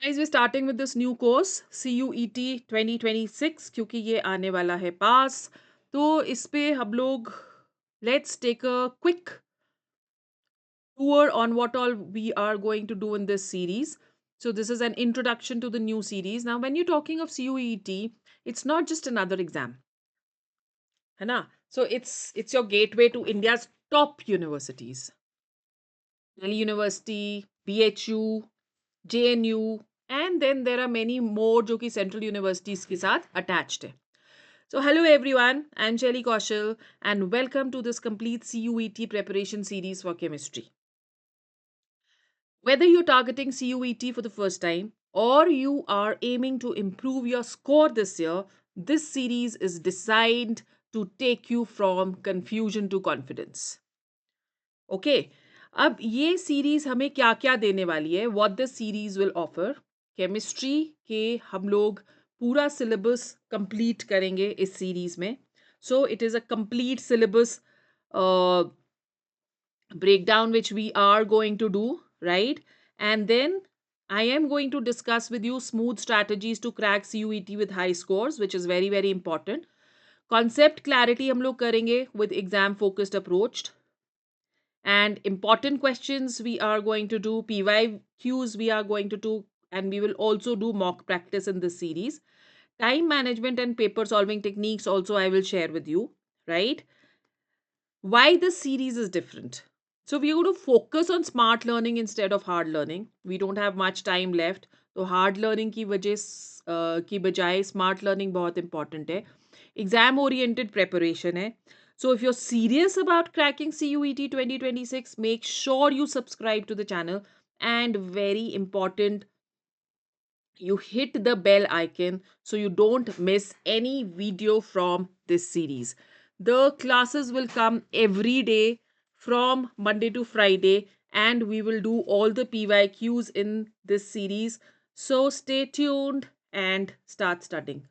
Guys, we're starting with this new course CUET 2026 क्योंकि ये आने वाला है पास तो इस पे हम लोग let's take a quick tour on what all we are going to do in this series. So this is an introduction to the new series. Now when you're talking of CUET, it's not just another exam, है ना? So it's your gateway to India's top universities. Delhi University, BHU, JNU, and then there are many more जो कि central universities के साथ attached है. So hello everyone, I'm Shaillee Kaushal and welcome to this complete CUET preparation series for chemistry. Whether you're targeting CUET for the first time or you are aiming to improve your score this year, this series is designed to take you from confusion to confidence. Okay अब ये series हमें क्या क्या देने वाली है what this series will offer chemistry के हम लोग पूरा सिलेबस कंप्लीट करेंगे इस सीरीज में so it is a complete syllabus breakdown which we are going to do, right? And then I am going to discuss with you smooth strategies to crack CUET with high scores, which is very, very important. Concept clarity हम लोग करेंगे with exam focused approach. And important questions we are going to do, PYQs we are going to do, and we will also do mock practice in this series. Time management and paper solving techniques also I will share with you, right? Why this series is different. So we are going to focus on smart learning instead of hard learning. We don't have much time left. तो hard learning की वजह की बजाय smart learning बहुत important है. Exam oriented preparation है. So if you're serious about cracking CUET 2026, make sure you subscribe to the channel. And very important, you hit the bell icon so you don't miss any video from this series. The classes will come every day from Monday to Friday, and we will do all the PYQs in this series. So stay tuned and start studying.